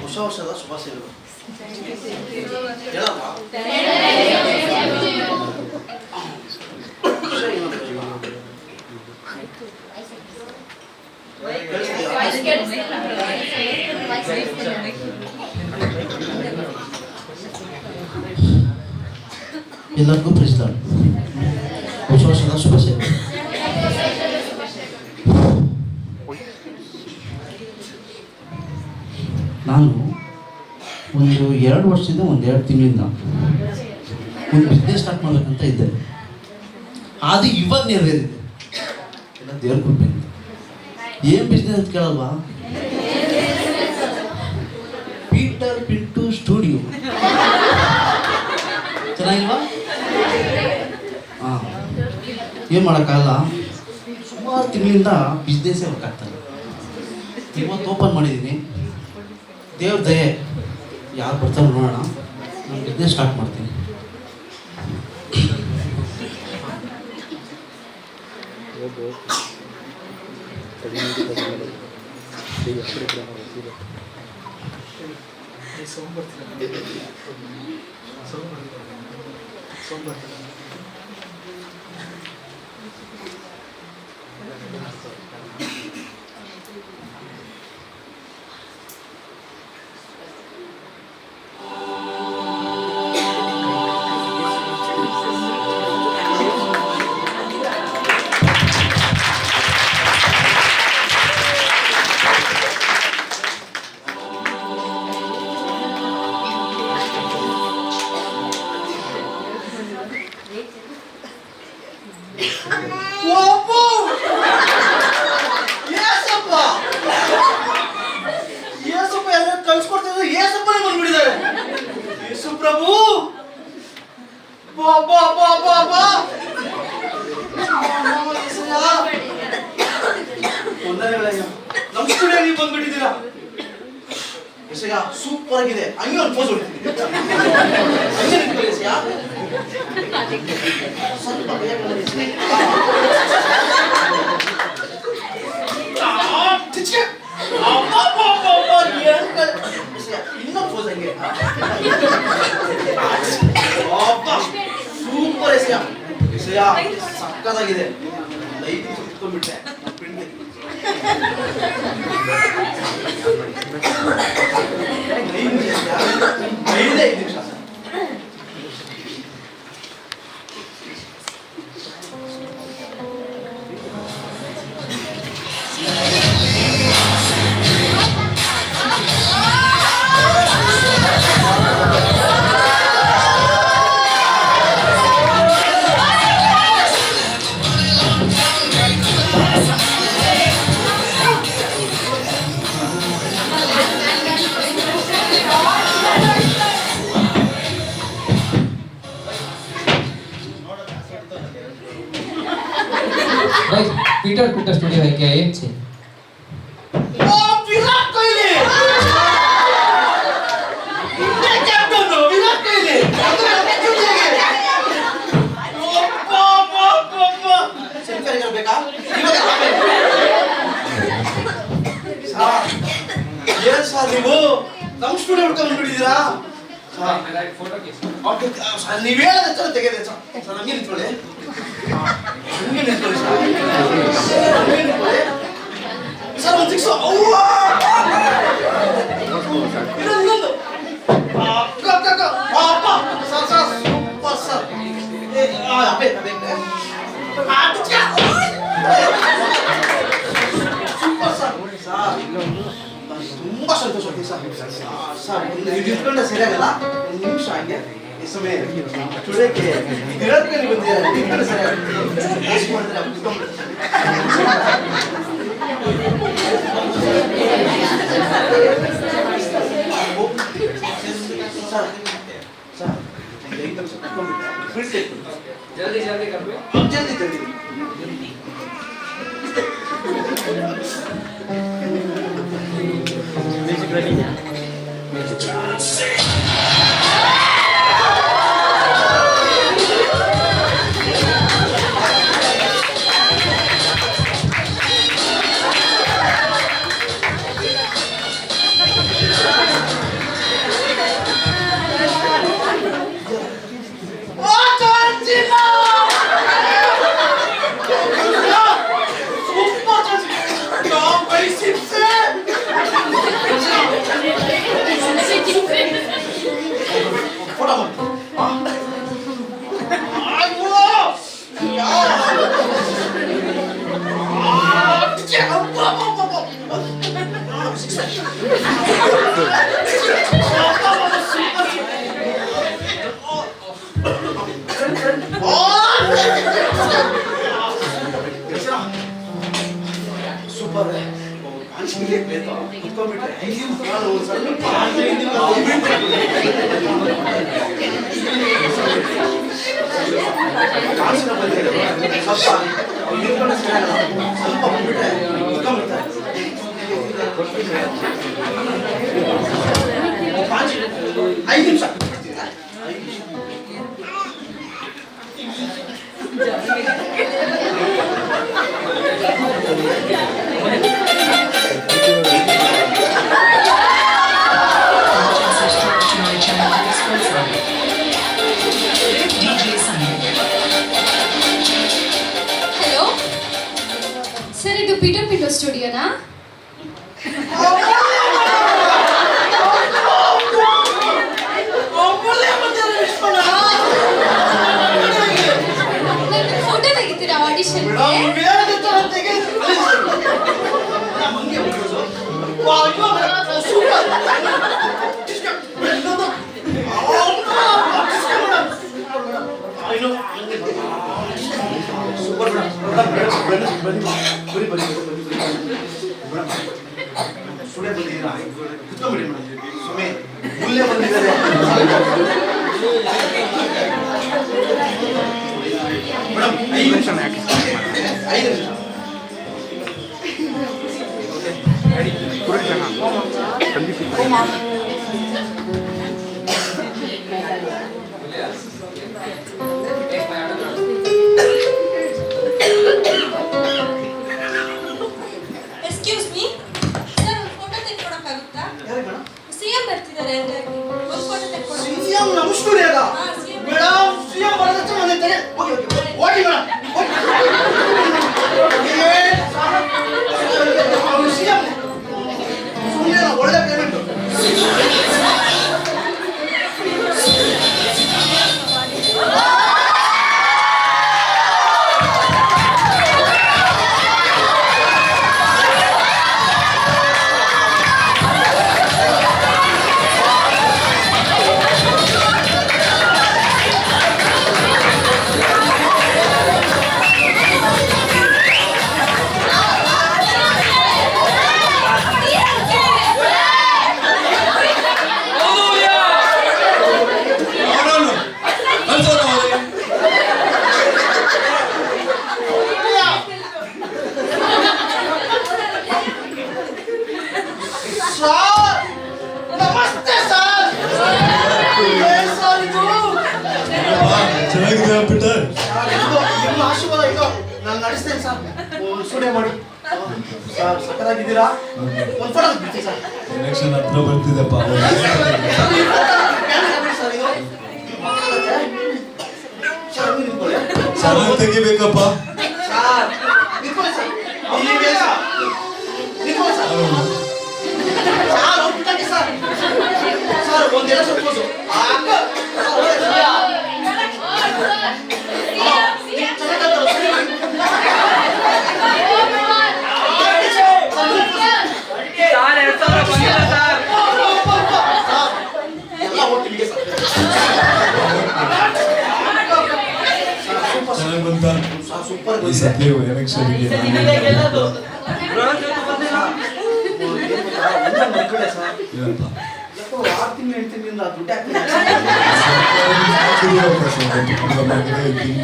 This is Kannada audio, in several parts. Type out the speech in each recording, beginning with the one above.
ಹೊಸ ವರ್ಷದ ಶುಭಾಶಯಗಳು. ಹೇಳಪ್ಪ. ಎಲ್ಲರಿಗೂ ಪ್ರೀತಿಸ್ತಾರೆ. ಹೊಸ ವರ್ಷದ ಶುಭಾಶಯಗಳು. ನಾನು ಒಂದು 2 ವರ್ಷದಿಂದ 1-2 ತಿಂಗಳಿಂದ ಒಂದು ಬಿಸ್ನೆಸ್ ಸ್ಟಾರ್ಟ್ ಮಾಡ್ಬೇಕಂತ ಇದ್ದೆ. ಅದು ಇವಾಗ ನೆರವೇರಿದೆ. ಎಲ್ಲ ದೇವ್ರ ಕೃಪೆ. ಏನು ಬಿಸ್ನೆಸ್ ಅಂತ ಕೇಳಲ್ವಾ? Peter Pinto studio. ಚೆನ್ನಾಗಿಲ್ವಾ? ಹಾಂ, ಏನು ಮಾಡೋಕ್ಕಾಗಲ್ಲ. ಸುಮಾರು ತಿಂಗಳಿಂದ ಬಿಸ್ನೆಸ್ಸೇ ಹೋಗ್ತಾಯಿಲ್ಲ. ಇವತ್ತು ಓಪನ್ ಮಾಡಿದ್ದೀನಿ. ದೇವ್ರ ದಯೆ ಯಾರು ಬರ್ತಾರೆ ನೋಡೋಣ. ನಾನು ಬಿಸ್ನೆಸ್ ಸ್ಟಾರ್ಟ್ ಮಾಡ್ತೀನಿ. ಪ್ರಭು ನಮ್ ಸ್ಟುಡಿಯೋ ನೀವು ಬಂದ್ಬಿಟ್ಟಿದ್ದೀರಾ. ಸೂಪರ್ ಆಗಿದೆ. ಹಂಗೆ ಒಂದು ಪೋಸ್ ಹೊಡಿತೀನಿ. ಇನ್ನೊಂದು ಪೋಸ್ ಹಂಗೆ ಸೂಪರ್ ಎಸೆಯ ಸಕ್ಕದಾಗಿದೆ. ಲೈಟ್ ಸುತ್ಕೊಂಡ್ಬಿಟ್ಟೆ. पीटर पीटर स्टूडियो है क्या? एक से विराट कोहली कैप्टन हो. विराट कोहली सेल्फी करಬೇಕಾ? ಏನು ಸರ್ ನೀವು ನಮ್ಮ ಸ್ಟುಡಿಯೋ ಹುಡ್ಕೊಂಡು ಬಂದ್ಬಿಟ್ಟಿದ್ದೀರಾ? ನೀವು ಹೇಳೋದು ಚಲೋ ತೆಗೆದೆ ಸರ್. ನಮಗೆ ನಿಂತ್ಕೊಳ್ಳಿ. ಸರ್ ಒಂದು ಸಿಕ್ಸು. ಇನ್ನೊಂದು sir sir super sir. Super sir. ತುಂಬಾ ಸಂತೋಷ ಆಗ್ತೀವಿ ಸರ್. ಸರ್ ನೀವು ಇಟ್ಕೊಂಡ್ರೆ ಸರಿಯಾಗಲ್ಲ. ಒಂದು ನಿಮಿಷ ಹಂಗೆ ಈ ಸಮಯ ಸ್ಟುಡಿಯೋಕ್ಕೆ ಇರೋದಕ್ಕೆ ಬಂದಿದ್ದಾರೆ. ಇಟ್ಕೊಂಡ್ರೆ ಸರಿಯಾಗುತ್ತೆ. ಮಾಡಿದ್ರೆ ಸರ್ ಸರ್ जल्दी जल्दी कर लो. जल्दी जल्दी म्यूजिक रेडी है. ಸೂಪರ್ ಐದು ನಿಮಿಷ ಹಲೋ ಸರ್, ಇದು ಪೀಟರ್ ಪಿಂಟೋ ಸ್ಟುಡಿಯೋನಾ? ಫೋಟೋ ತೆಗಿತೀರಾ ಆಡಿಷನ್ಗೆ? ಎಕ್ಸ್ಕ್ಯೂಸ್ ಮೀ ಸರ್, ಒಂದು ಫೋಟೋ ತೆಕ್ಕೊಡಕ್ಕಾಗುತ್ತಾ? ಸಿಎಂ ಬರ್ತಿದ್ದಾರೆ ಹಂಗಾಗಿ ಒಂದು ಫೋಟೋ ತೆಕ್ಕೊಡೋಣ. ಸಿಎಂ ನಮ್ಮ ಸ್ಟುಡಿಯೋಗ ಹಾ, CM. ಮೇಡಮ್ ಸಿಎಂ ಬರೋದ ಮನೆ ತಲೆ ಓಕೆ ಓಕೆ ಮೇಡಮ್ ಅವರು ಸಿಎಂ ಸುಮ್ಮನೆ ಒಳ್ಳೆ ಪೇಮೆಂಟ್ ಸರ್ ನಮಸ್ತೆ ಸರ್ ಸರ್ ಇದು ಚೆನ್ನಾಗಿದೆ ಪೀಟರ್. ನಿಮ್ಮ ಆಶೀರ್ವಾದ ಇದು ನಾನು ನಡೆಸ್ತೇನೆ ಸರ್. ಒಂದು ಸ್ಟುಡಿಯೋ ಮಾಡಿ ಸರ್, ಸಕ್ಕತ್ತಾಗಿದ್ದೀರಾ. ಒಂದು ಫೋಟೋ ಬಿಡ್ತೀನಿ ಸರ್. ಎಲೆಕ್ಷನ್ ಹತ್ರ ಬರ್ತಿದೆಪ್ಪ. ಸರ್ ಇದು ಸರ್ ನಿಂತ್ಕೊಳ್ಳಿ ಚೆನ್ನಾಗಿ ತೆಗಿಬೇಕಪ್ಪ. ಸರ್ ನಿಂತ್ಕೊಳ್ಳಿ ಸರ್. ನೀವೇ ಸರ್ ನಿಂತ್ಕೊಳ್ಳಿ ಸರ್. ಸರ್ ಹೋಗ್ಬಿಟ್ಟಾಗಿ ಸರ್. ಸರ್ ಒಂದೆಲ್ಲ ಸಪೋಸು ಎಲ್ಲ ಒಟ್ಟಿಗೆ ಸರ್. ಚೆನ್ನಾಗಿ ಬಂತ ಸರ್ ಸೂಪರ್ ಈ ಸತಿ ಎಲೆಕ್ಷನ್ಗೆ ಏನಪ್ಪ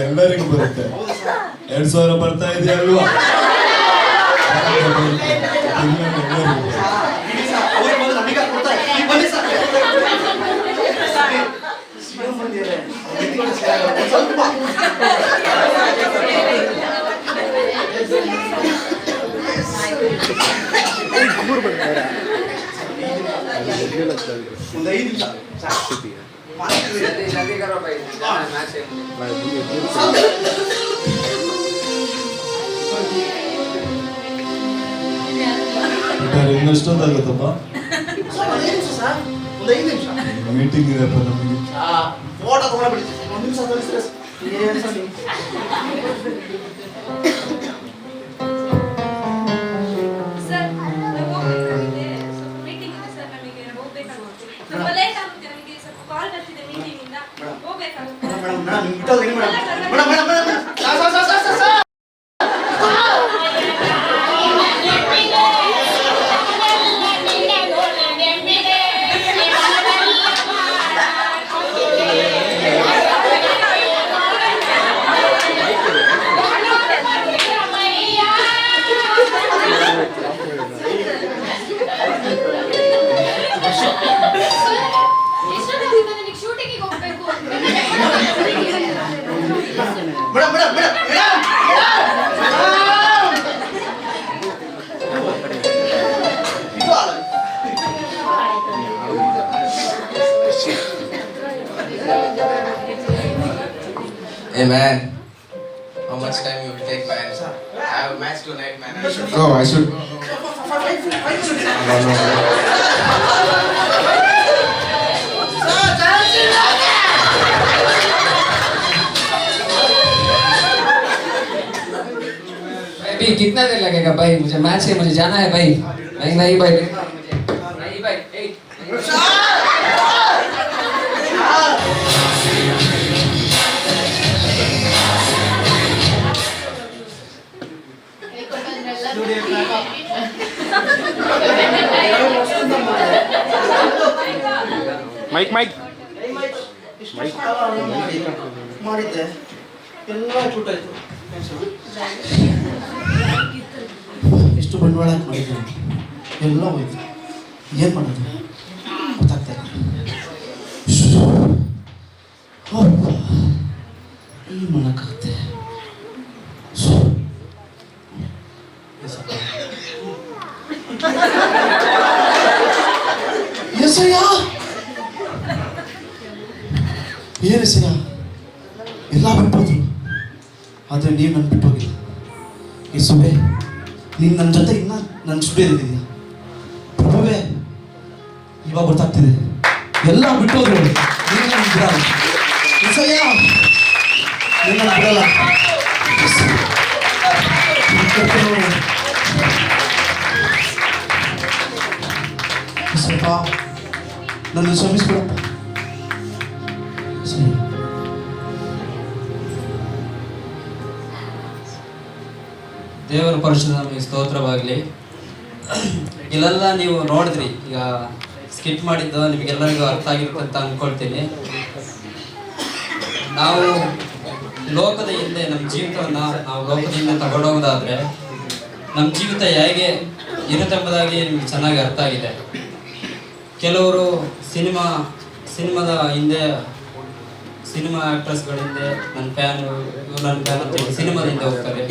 ಎಲ್ಲರಿಗೂ ಬರುತ್ತೆ. 2000 ಬರ್ತಾ ಇದೆಯಲ್ವಾ? ಒಂದು 5 ನಿಮಿಷ जल्दी करो भाई, मैच है। ಇನ್ನೆಷ್ಟೊತ್ತಾಗುತ್ತಪ್ಪ? ಒಂದು 5 ನಿಮಿಷ ಮೀಟಿಂಗ್ ಇದೆಪ್ಪ ನಮಗೆ. ಫೋಟೋ ತಗೊಂಡ್ಬಿಡ್ತೀವಿ. ಒಂದು ನಿಮಿಷ ತೋರಿಸ್ತೀರಾ ಏನು ಸರ್ ನೀವು? ಸರ್, ನಾವು ಹೋಗ್ಬೇಕಾಗಿದೆ. ಎಷ್ಟೊತ್ತಾಗಿದೆ ನನಗೆ ಶೂಟಿಂಗಿಗೆ ಹೋಗ್ಬೇಕು ಮೇಡಮ್ ಮೇಡಮ್ ಮೇಡಮ್ ಇದು ಆಳ. Hey man, how much time you will take, man? I have a match tonight, man. I should Oh, I should. अभी कितना देर लगेगा भाई? मुझे मैच है, मुझे जाना है भाई. नहीं भाई भाई. नहीं भाई. Hey. Mike, Mike. ಮಾಡಿದ್ದೆ ಎಲ್ಲ ಚೂಟಾಯ್ತು. ಎಷ್ಟು ಬಂಡವಾಳ ಹಾಕಿ ಮಾಡಿದ್ದೀನಿ, ಎಲ್ಲ ಹೋಯ್ತು. ಏನು ಮಾಡೋದು ಗೊತ್ತಾಗ್ತಾ ಇಲ್ಲ. ಏನು ಮಾಡೋಕ್ಕಾಗುತ್ತೆ? ಎಸಯ್ಯ, ಏನು ಎಸಯ್ಯ, ಎಲ್ಲ ಬಿಟ್ಟೋದ್ರು, ಆದರೆ ನೀವು ನನ್ನ ಬಿಟ್ಟೋಗಿಲ್ಲ. ಯೇಸುವೆ, ನೀನು ನನ್ನ ಜೊತೆ ಇನ್ನೂ ನನ್ನ ಸ್ಟುಡಿಯೋದಿದೆಯಾ? ಪ್ರಭುವೇ, ಇವಾಗ ಗೊತ್ತಾಗ್ತಿದೆ, ಎಲ್ಲ ಬಿಟ್ಟೋದ್ರು, ನೀನು ನನ್ನ ಬಿಡಲ್ಲ. ಯೇಸಯ್ಯ, ನೀನು ನನ್ನ ಬಿಡಲ್ಲ. ಸ್ವಲ್ಪ ನನ್ನ ಕ್ಷಮಿಸ್ಬಿಡಪ್ಪ. ಸರಿ. ದೇವರ ಪರಿಶುದ್ಧ ನಮಗೆ ಸ್ತೋತ್ರವಾಗಲಿ. ಇಲ್ಲೆಲ್ಲ ನೀವು ನೋಡಿದ್ರಿ, ಈಗ ಸ್ಕಿಟ್ ಮಾಡಿದ್ದು ನಿಮಗೆಲ್ಲರಿಗೂ ಅರ್ಥ ಆಗಿರುತ್ತೆ ಅಂತ ಅಂದ್ಕೊಳ್ತೀನಿ. ನಾವು ಲೋಕದ ಹಿಂದೆ ನಮ್ಮ ಜೀವಿತವನ್ನು ನಾವು ಲೋಕದ ಹಿಂದೆ ತಗೊಂಡೋಗೋದಾದರೆ ನಮ್ಮ ಜೀವಿತ ಹೇಗೆ ಇರುತ್ತೆಂಬುದಾಗಿ ನಿಮಗೆ ಚೆನ್ನಾಗಿ ಅರ್ಥ ಆಗಿದೆ. ಕೆಲವರು ಸಿನಿಮಾದ ಹಿಂದೆ, ಸಿನಿಮಾ ಆ್ಯಕ್ಟ್ರೆಸ್ಗಳ ಹಿಂದೆ ನನ್ನ ಫ್ಯಾನ್ ಅಂತ ಸಿನಿಮಾದ ಹಿಂದೆ ಹೋಗ್ತಾರೆ.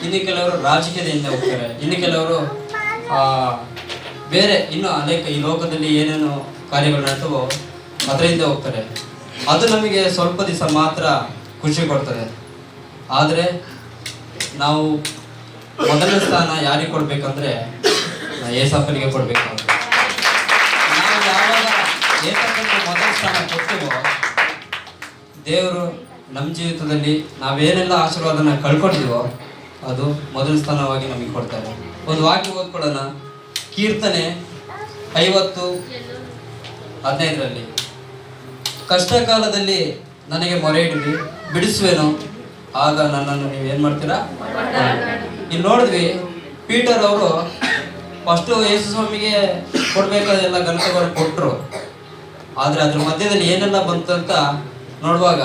ಇನ್ನು ಕೆಲವರು ರಾಜಕೀಯದ ಹಿಂದೆ ಹೋಗ್ತಾರೆ. ಇನ್ನು ಕೆಲವರು ಬೇರೆ ಇನ್ನೂ ಅನೇಕ ಈ ಲೋಕದಲ್ಲಿ ಏನೇನು ಕಾರ್ಯಗಳು ನಡ್ತವೋ ಅದರ ಹಿಂದೆ ಹೋಗ್ತಾರೆ. ಅದು ನಮಗೆ ಸ್ವಲ್ಪ ದಿವಸ ಮಾತ್ರ ಖುಷಿ ಕೊಡ್ತದೆ. ಆದರೆ ನಾವು ಮೊದಲನೇ ಸ್ಥಾನ ಯಾರಿಗೆ ಕೊಡಬೇಕಂದ್ರೆ ಏಸಪ್ಪನಿಗೆ ಕೊಡಬೇಕು. ನಾವು ಯಾವಾಗ ಏಸಪ್ಪನಿಗೆ ಮೊದಲ ಸ್ಥಾನ ಕೊಡ್ತೀವೋ ದೇವರು ನಮ್ಮ ಜೀವಿತದಲ್ಲಿ ನಾವೇನೆಲ್ಲ ಆಶೀರ್ವಾದನ ಕಳ್ಕೊಂಡಿವೋ ಅದು ಮೊದಲ ಸ್ಥಾನವಾಗಿ ನಮಗೆ ಕೊಡ್ತಾರೆ. ಒಂದು ವಾಕ್ಯ ಓದ್ಕೊಳ್ಳೋಣ. ಕೀರ್ತನೆ 50:15 ಕಷ್ಟ ಕಾಲದಲ್ಲಿ ನನಗೆ ಮೊರೆ ಇಡ್ರಿ, ಬಿಡಿಸುವೆನು, ಆಗ ನನ್ನನ್ನು ನೀವೇನು ಮಾಡ್ತೀರಾ? ಇಲ್ಲಿ ನೋಡಿದ್ವಿ, ಪೀಟರ್ ಅವರು ಫಸ್ಟು ಯೇಸು ಸ್ವಾಮಿಗೆ ಕೊಡಬೇಕಾದೆಲ್ಲ ಘನತೆಗಳು ಕೊಟ್ಟರು. ಆದರೆ ಅದ್ರ ಮಧ್ಯದಲ್ಲಿ ಏನೆಲ್ಲ ಬಂತು ಅಂತ ನೋಡುವಾಗ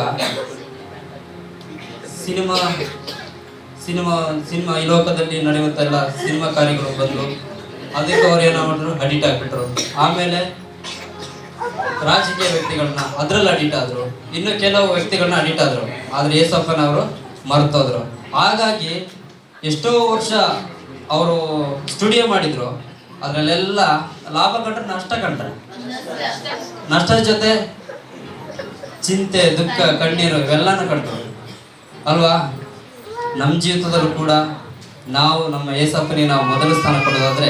ಸಿನಿಮಾ ಈ ಲೋಕದಲ್ಲಿ ನಡೆಯುವಂತೆಲ್ಲ ಸಿನಿಮಾ ಕಾರ್ಯಗಳು ಬಂದು ಅದಕ್ಕೆ ಅವ್ರು ಏನೋ ಮಾಡಿದ್ರು, ಅಡಿಟ್ ಆಗಿಬಿಟ್ರು. ಆಮೇಲೆ ರಾಜಕೀಯ ವ್ಯಕ್ತಿಗಳನ್ನ ಅದರಲ್ಲಿ ಅಡಿಟ್ ಆದರು. ಇನ್ನು ಕೆಲವು ವ್ಯಕ್ತಿಗಳನ್ನ ಅಡಿಟ್ ಆದರು. ಆದರೆ ಯೇಸಪ್ಪನವರು ಮರ್ತೋದ್ರು. ಹಾಗಾಗಿ ಎಷ್ಟೋ ವರ್ಷ ಅವರು ಸ್ಟುಡಿಯೋ ಮಾಡಿದ್ರು. ಅದರಲ್ಲೆಲ್ಲ ಲಾಭ ಕಂಡ್ರೆ ನಷ್ಟ ಕಂಡ್ರೆ, ನಷ್ಟದ ಜೊತೆ ಚಿಂತೆ, ದುಃಖ, ಕಣ್ಣೀರು ಇವೆಲ್ಲನೂ ಕಂಡ್ರು ಅಲ್ವಾ? ನಮ್ಮ ಜೀವಿತದಲ್ಲೂ ಕೂಡ ನಾವು ನಮ್ಮ ಏಸಪ್ಪನಿಗೆ ನಾವು ಮೊದಲ ಸ್ಥಾನ ಕೊಡೋದಾದ್ರೆ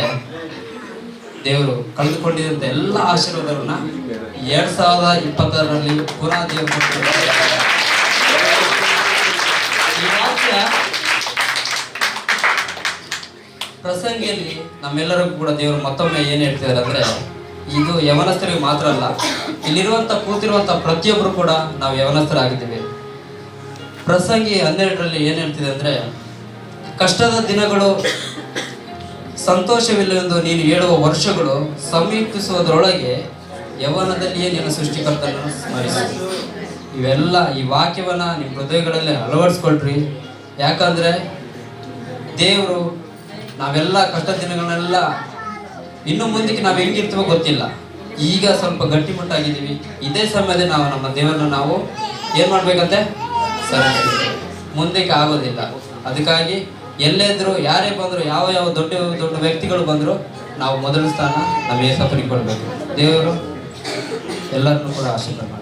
ದೇವರು ಕಳೆದುಕೊಂಡಿದ್ದಂಥ ಎಲ್ಲ ಆಶೀರ್ವಾದವನ್ನ 2026ರಲ್ಲಿ ಪುನಃ ದೇವರು ಕೊಟ್ಟಿದ್ದಾರೆ. ಈ ವಾಕ್ಯ ಪ್ರಸಂಗಿಯಲ್ಲಿ ನಮ್ಮೆಲ್ಲರಿಗೂ ಕೂಡ ದೇವರು ಮತ್ತೊಮ್ಮೆ ಏನು ಹೇಳ್ತಿದ್ದಾರೆ ಅಂದ್ರೆ, ಇದು ಯವನಸ್ಥರಿಗೆ ಮಾತ್ರ ಅಲ್ಲ, ಇಲ್ಲಿರುವಂತ ಕೂತಿರುವಂತ ಪ್ರತಿಯೊಬ್ಬರು ಕೂಡ ನಾವು ಯವನಸ್ಥರಾಗಿದ್ದೇವೆ. ಪ್ರಸಂಗಿ 12ರಲ್ಲಿ ಏನು ಹೇಳ್ತಿದೆ ಅಂದ್ರೆ, ಕಷ್ಟದ ದಿನಗಳು ಸಂತೋಷವಿಲ್ಲವೆಂದು ನೀನು ಹೇಳುವ ವರ್ಷಗಳು ಸಮೀಪಿಸುವುದರೊಳಗೆ ಯವನದಲ್ಲಿಯೇ ನಿನ್ನ ಸೃಷ್ಟಿಕರ್ತನನ್ನು ಸ್ಮರಿಸು. ಇವೆಲ್ಲ ಈ ವಾಕ್ಯವನ್ನ ನಿಮ್ಮ ಹೃದಯಗಳಲ್ಲಿ ಅಳವಡಿಸ್ಕೊಳ್ರಿ. ಯಾಕಂದ್ರೆ ದೇವರು ನಾವೆಲ್ಲ ಕಷ್ಟ ದಿನಗಳನ್ನೆಲ್ಲ ಇನ್ನು ಮುಂದಕ್ಕೆ ನಾವು ಹೆಂಗಿರ್ತೀವೋ ಗೊತ್ತಿಲ್ಲ. ಈಗ ಸ್ವಲ್ಪ ಗಟ್ಟಿಮುಟ್ಟಾಗಿದ್ದೀವಿ. ಇದೇ ಸಮಯದಲ್ಲಿ ನಾವು ನಮ್ಮ ದೇವರನ್ನು ನಾವು ಏನು ಮಾಡಬೇಕಂತೆ ಮುಂದಕ್ಕೆ ಆಗೋದಿಲ್ಲ. ಅದಕ್ಕಾಗಿ ಎಲ್ಲೆದ್ರು ಯಾರೇ ಬಂದರು, ಯಾವ ದೊಡ್ಡ ದೊಡ್ಡ ವ್ಯಕ್ತಿಗಳು ಬಂದರು, ನಾವು ಮೊದಲ ಸ್ಥಾನ ನಮ್ಮ ಯೇಸಪ್ಪನಿಗೆ ಕೊಡಬೇಕು. ದೇವರು ಎಲ್ಲರನ್ನೂ ಕೂಡ ಆಶೀರ್ವಾದ ಮಾಡಿ.